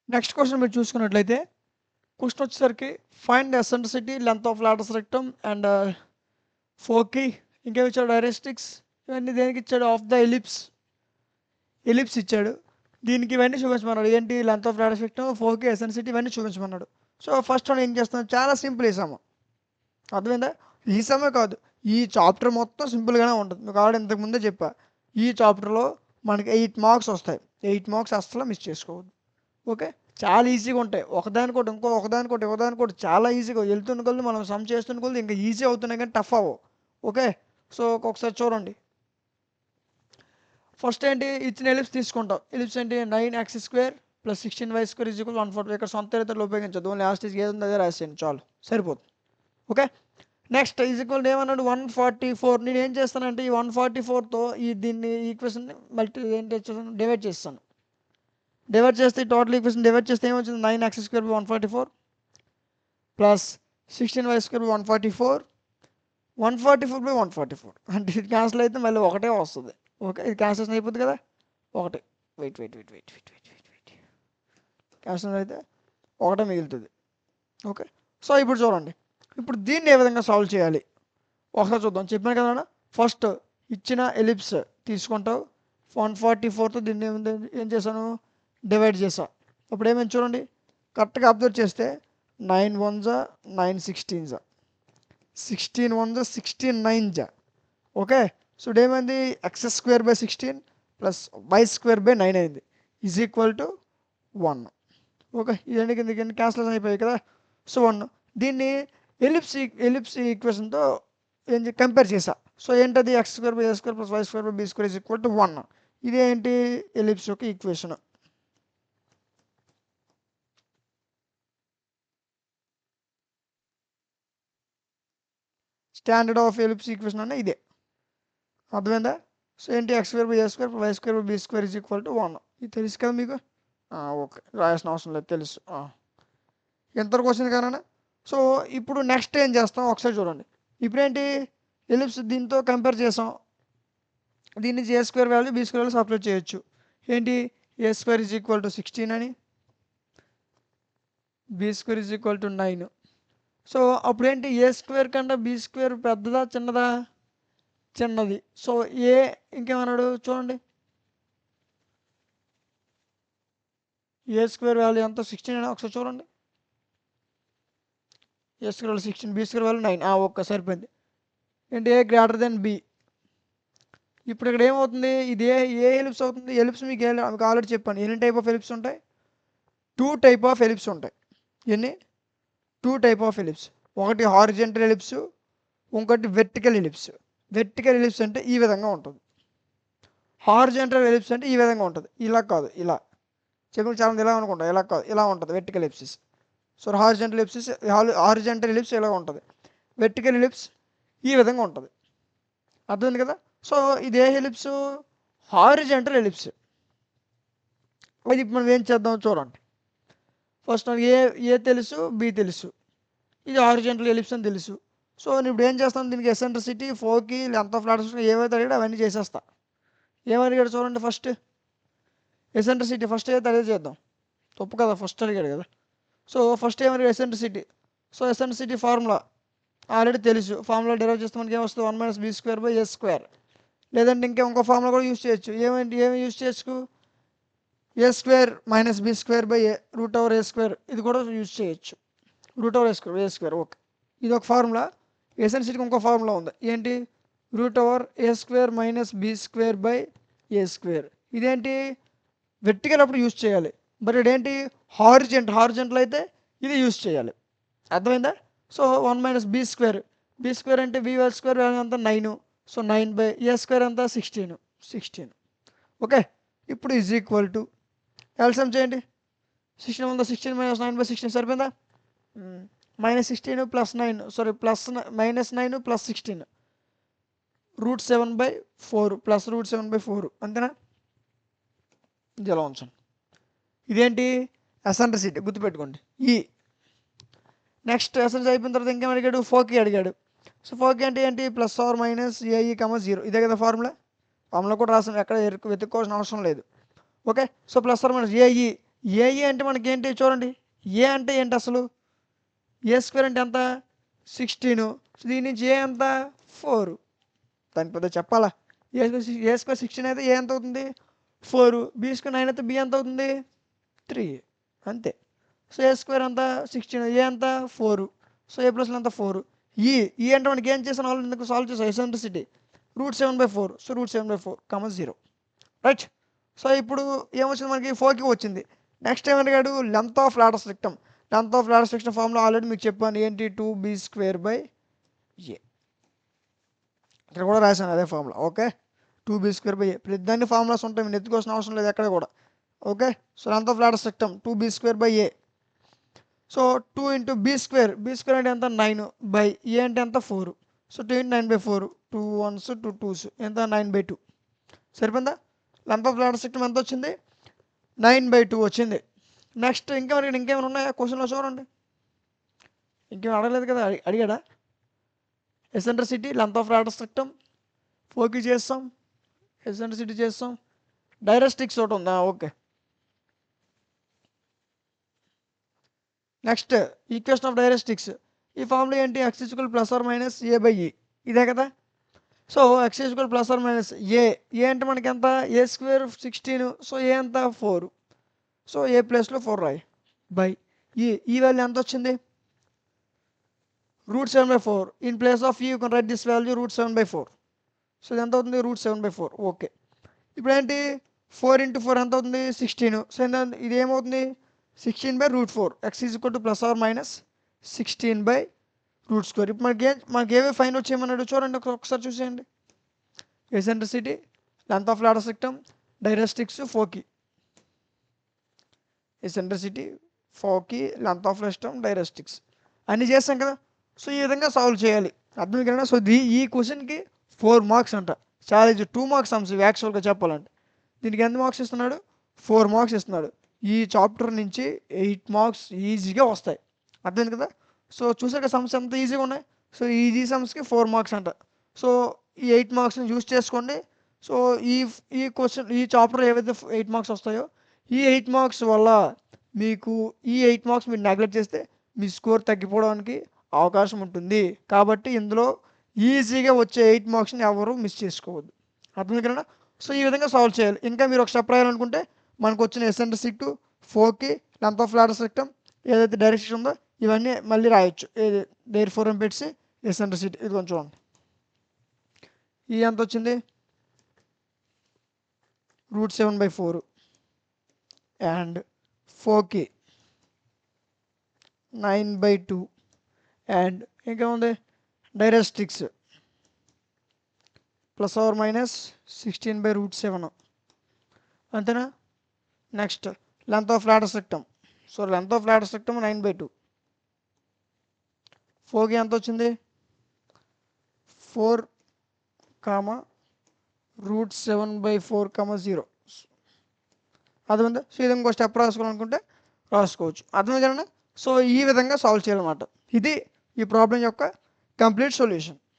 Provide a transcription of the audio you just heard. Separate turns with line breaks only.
Next question మీరు చూసుకున్నట్లయితే question వచ్చేసరికి find the eccentricity length of latus rectum and foci ఇంకేమి ఇచ్చాడు డైరెస్టిక్స్ ఇవన్నీ దేనికి ఇచ్చాడు ఆఫ్ ద ఎలిప్స్ ఇచ్చాడు దీనికి ఇవన్నీ చూపించమన్నాడు ఏంటి length of latus rectum foci eccentricity ఇవన్నీ చూపించమన్నాడు సో ఫస్ట్ మనం ఏం చేస్తాం చాలా సింపుల్ వేసాము అర్థమైందా ఈసామే కాదు ఈ చాప్టర్ మొత్తం సింపుల్గానే ఉంటుంది మీకు ఆల్రెడీ ఇంతకుముందే చెప్పా ఈ చాప్టర్లో మనకి 8 మార్క్స్ వస్తాయి 8 మార్క్స్ అస్సలు మిస్ చేసుకోవద్దు ఓకే చాలా ఈజీగా ఉంటాయి ఒకదానికోటి ఒకదానికోటి చాలా ఈజీగా వెళ్తున్న కొద్ది మనం సమ్ చేస్తున్న కొద్ది ఇంకా ఈజీ అవుతున్నాయి కానీ టఫ్ అవ్వవు ఓకే సో ఒకసారి చూడండి ఫస్ట్ ఏంటి ఇచ్చిన ఎలిప్స్ తీసుకుంటాం ఎలిప్స్ ఏంటి 9x² + 16y² = 140 ఇక్కడ సొంత రీతిలో ఉపయోగించదు ఓన్లీ లాస్ట్ ఏది ఉందో అదే రాసేయండి చాలు సరిపోతుంది ఓకే నెక్స్ట్ ఈక్వల్ ఏమన్నాడు 144 నేను ఏం చేస్తానంటే ఈ 144తో దీన్ని ఈక్వేషన్ ఏంటి డివైడ్ చేస్తాను డివైడ్ చేస్తే టోటల్ ఈక్వేషన్ డివైడ్ చేస్తే ఏమొచ్చింది 9x² / 144 ప్లస్ 16y² / 144 144 / 144 అంటే ఇది క్యాన్సిల్ అయితే మళ్ళీ ఒకటే వస్తుంది ఓకే ఇది క్యాన్సిలేషన్ అయిపోతుంది కదా ఒకటే వెయిట్ క్యాన్సిల్ అయితే ఒకటే మిగులుతుంది ఓకే సో ఇప్పుడు చూడండి ఇప్పుడు దీన్ని ఏ విధంగా సాల్వ్ చేయాలి ఒకసారి చూద్దాం చెప్పాను కదా ఫస్ట్ ఇచ్చిన ఎలిప్స్ తీసుకుంటావు 144తో దీన్ని ఏం చేశాను డివైడ్ చేసా అప్పుడు ఏమైంది చూడండి కరెక్ట్గా అబ్జర్వ్ చేస్తే 9 1s 9 16s 16 1s 16 9s okay so ఏమైంది x² / 16 ప్లస్ y² / 9 అయింది ఈజ్ ఈక్వల్ టు 1 ఓకే ఇవన్నీ కింద క్యాన్సిలేషన్ అయిపోయాయి కదా సో 1 దీన్ని ఎలిప్స్ ఈక్వేషన్తో కంపేర్ చేసా సో ఏంటది x² / a² + y² / b² is equal to 1 ఇదేంటి ఎలిప్స్ యొక్క equation standard of ellipse equation అనే ఇదే అర్థమైందా సో ఏంటి x² / a² + y² / b² is equal to 1 ఇది తెలుసు కదా మీకు ఓకే రాయాల్సిన అవసరం లేదు తెలుసు ఎంతవరకు వచ్చింది కానీ సో ఇప్పుడు నెక్స్ట్ ఏం చేస్తాం ఒకసారి చూడండి ఇప్పుడేంటి ఎలిప్స్ దీంతో కంపేర్ చేసాం దీన్ని a² value b² value separate చేయొచ్చు ఏంటి a² ఈజ్ ఈక్వల్ టు 16 అని b² is equal to 9 so అప్పుడు ఏంటి a² కన్నా b² పెద్దదా చిన్నదా చిన్నది సో ఇంకేమన్నాడు చూడండి a² వాల్యూ ఎంత 16 అని ఒకసారి చూడండి a² value 16 b² value 9 okay సరిపోయింది ఏంటి a గ్రేటర్ దెన్ b ఇప్పుడు ఇక్కడ ఏమవుతుంది ఇది ఏ ఎలిప్స్ అవుతుంది ఎలిప్స్ మీకు ఆల్రెడీ చెప్పాను ఎన్ని టైప్ ఆఫ్ ఎలిప్స్ ఉంటాయి 2 టైప్ ఆఫ్ ఎలిప్స్ ఉంటాయి ఎన్ని 2 టైప్ ఆఫ్ ఎలిప్స్ ఒకటి హారిజంటల్ ఎలిప్స్ ఇంకోటి వెర్టికల్ ఎలిప్స్ వెర్టికల్ ఎలిప్స్ అంటే ఈ విధంగా ఉంటుంది హారిజంటల్ ఎలిప్స్ అంటే ఈ విధంగా ఉంటుంది ఇలా కాదు ఇలా చెప్పి చాలా ఇలా అనుకుంటా ఇలా కాదు ఇలా ఉంటుంది వెర్టికల్ ఎలిప్సిస్ సో హారిజంటల్ ఎలిప్స్ ఇలా ఉంటుంది వెర్టికల్ ఎలిప్స్ ఈ విధంగా ఉంటుంది అర్థమైంది కదా సో ఇది ఏ ఎలిప్స్ హారిజంటల్ ఎలిప్స్ అది ఇప్పుడు మనం ఏం చేద్దాం చూడండి ఫస్ట్ ఏ తెలుసు బి తెలుసు ఇది హారిజంటల్ ఎలిప్స్ అని తెలుసు సో నేను ఇప్పుడు ఏం చేస్తాను దీనికి ఎసెంట్రిసిటీ ఫోకి లెంత్ ఆఫ్ లాటస్ ఏవైతే అడిగాడు అవన్నీ చేసేస్తా ఏమడిగాడు చూడండి ఫస్ట్ ఎసెంట్రిసిటీ ఫస్ట్ అయితే అదే చేద్దాం తప్పు కదా ఫస్ట్ అడిగాడు కదా సో ఫస్ట్ ఏమడిగాడు eccentricity so eccentricity formula already తెలుసు ఫార్ములా డెరైవ్ చేస్తే మనకి ఏమొస్తుంది 1 - b² / a². లేదంటే ఇంకో ఫార్ములా కూడా యూజ్ చేయొచ్చు ఏమి యూజ్ చేయొచ్చు a² - b² / √a². ఇది కూడా యూజ్ చేయొచ్చు √a². ఓకే ఇది ఒక ఫార్ములా ఎసెన్షియల్గా ఇంకో ఫార్ములా ఉంది ఏంటి √a² - b² / a². ఇదేంటి వెర్టికల్ అప్పుడు యూజ్ చేయాలి బట్ ఇదేంటి హారిజంటల్ అయితే ఇది యూజ్ చేయాలి అర్థమైందా సో 1 - b² అంటే b² వాల్యూ అంతా 9 సో 9/a² అంతా 16 ఓకే ఇప్పుడు ఈజ్ ఈక్వల్ టు ఎల్సిఎం చేయండి 16 ఉందా 16 - 9/16 సరిపోయిందా -16 + 9 సారీ -9 + 16 √7/4 + √7/4 అంతేనా ఇది ఎలా ఉంచండి ఇదేంటి ఎసెంట్రిసిటీ గుర్తుపెట్టుకోండి నెక్స్ట్ ఎసెన్స్ అయిపోయిన తర్వాత ఇంకేం అడిగాడు ఫోకీ అడిగాడు సో ఫోకీ అంటే ఏంటి +or - ae, 0 ఇదే కదా ఫార్ములా కూడా రాసాం ఎక్కడ వెతుక్కోవాల్సిన అవసరం లేదు ఓకే సో +or - ae ఏ అంటే మనకి ఏంటి చూడండి, ఏ అంటే ఏంటి అసలు, ఏ స్క్వేర్ అంటే ఎంత 16, దీని నుంచి ఏ ఎంత 4, దాని పెద్ద చెప్పాలా, ఏ స్క్వేర్ 16 అయితే ఏ ఎంత అవుతుంది 4, బీ స్క్వేర్ 9 అయితే బి ఎంత అవుతుంది 3, అంతే. సో ఏ స్క్వేర్ ఎంత 16, ఏ ఎంత 4, సో ఏ ప్లస్ ఎంత 4. ఈ అంటే మనకి ఏం చేసాను ఆల్రెడీ ఇందుకు సాల్వ్ చేసాం, ఎసెంట్రిసిటీ √7/4, సో √7/4, 0, రైట్. సో ఇప్పుడు ఏమొచ్చింది మనకి 4కి వచ్చింది. నెక్స్ట్ ఏమడిగాడు, length of latus rectum. Length of latus rectum formula already మీకు చెప్పాను, ఏంటి 2b² ఏ. ఇక్కడ కూడా రాశాను అదే ఫార్ములా, ఓకే. 2b² ఏ, ప్రతిదాన్ని ఫార్ములాస్ ఉంటాయి, మీరు ఎత్తుకోవాల్సిన అవసరం లేదు ఎక్కడ కూడా, okay. So length of latus system 2b² A. So 2 × b² అంటే ఎంత 9 ఏ అంటే ఎంత 4, సో 2 × 9/4, 2 1s 2 2s ఎంత 9/2, సరిపోయిందా. లెంత్ ఆఫ్ లాడర్ సిస్టమ్ ఎంత వచ్చింది 9/2 వచ్చింది. నెక్స్ట్ ఇంకేమైనా ఉన్నాయా క్వశ్చన్లో చూడండి, ఇంకేం అడగలేదు కదా, అడిగాడా. Eccentricity, length of latus rectum, 4కి చేస్తాం, ఎసెంట్రిసిటీ చేస్తాం, డైరెస్టిక్స్ ఒకటి ఉందా, okay. Next equation of directrix, ఈ ఫార్ములా ఏంటి, x = ± a/e, ఇదే కదా. సో x = ± ఏ అంటే మనకి ఎంత a² 16, సో ఏ ఎంత 4, సో ఏ ప్లేస్లో 4 రాయి బై ఈ వాల్యూ ఎంత వచ్చింది √7/4, in place of you can write this value √7/4, so ఇది ఎంత అవుతుంది √7/4, ఓకే. ఇప్పుడు ఏంటి 4 × 4 ఎంత అవుతుంది 16, సో ఇది ఏమవుతుంది 16/√4, x = ±16/√2. ఇప్పుడు మనకి ఏవే ఫైన్ వచ్చేయమన్నాడు చూడండి, ఒకసారి చూసేయండి. Eccentricity, length of latus rectum, directrix 4కి, ఎసెంట్రిసిటీ 4కి, లెంత్ ఆఫ్ సిస్టమ్, డైరెస్టిక్స్ అన్నీ చేస్తాం కదా. సో ఈ విధంగా సాల్వ్ చేయాలి, అర్థం కదా. సో ఈ క్వశ్చన్కి 4 మార్క్స్ అంట, చాలా ఇది 2 మార్క్స్ సమ్స్ ఇవి యాక్చువల్గా చెప్పాలంటే. దీనికి ఎంత మార్క్స్ ఇస్తున్నాడు 4 మార్క్స్ ఇస్తున్నాడు. ఈ చాప్టర్ నుంచి 8 మార్క్స్ ఈజీగా వస్తాయి, అర్థమైంది కదా. సో చూసాక సమ్స్ ఎంత ఈజీగా ఉన్నాయి. సో ఈజీ సమ్స్కి 4 మార్క్స్ అంట. సో ఈ 8 మార్క్స్ని యూజ్ చేసుకోండి. సో ఈ క్వశ్చన్ ఈ చాప్టర్ ఏవైతే 8 మార్క్స్ వస్తాయో ఈ 8 మార్క్స్ వల్ల మీకు ఈ 8 మార్క్స్ మీరు నెగ్లెక్ట్ చేస్తే మీ స్కోర్ తగ్గిపోవడానికి అవకాశం ఉంటుంది. కాబట్టి ఇందులో ఈజీగా వచ్చే 8 మార్క్స్ని ఎవరు మిస్ చేసుకోవద్దు, అర్థమైంది కదా. సో ఈ విధంగా సాల్వ్ చేయాలి. ఇంకా మీరు ఒక స్టెప్ రాయాలనుకుంటే మనకు వచ్చిన ఎసెంట్రిసిటీ 4కి, లెంత్ ఆఫ్ లాడర్ సిస్టమ్, ఏదైతే డైరెక్షన్ ఉందో ఇవన్నీ మళ్ళీ రాయొచ్చు, దేర్ ఫోర్ అని పెట్టి ఎసెంట్రిసిటీ ఇది కొంచెం చూడండి. ఈ ఎంత వచ్చింది √7/4 అండ్ 4కి 9/2 అండ్ ఇంకా ఉంది డైరెస్టిక్స్ ±16/√7, అంతేనా. Next length of latus system, so length of latus system 9/2, 4కి ఎంత వచ్చింది 4, √7/4, 0, అర్థమైందా. సో ఇది ఇంకో స్టెప్ రాసుకోవాలనుకుంటే రాసుకోవచ్చు, అర్థమైంది కదా. సో ఈ విధంగా సాల్వ్ చేయాలన్నమాట. ఇది ఈ ప్రాబ్లం యొక్క కంప్లీట్ సొల్యూషన్.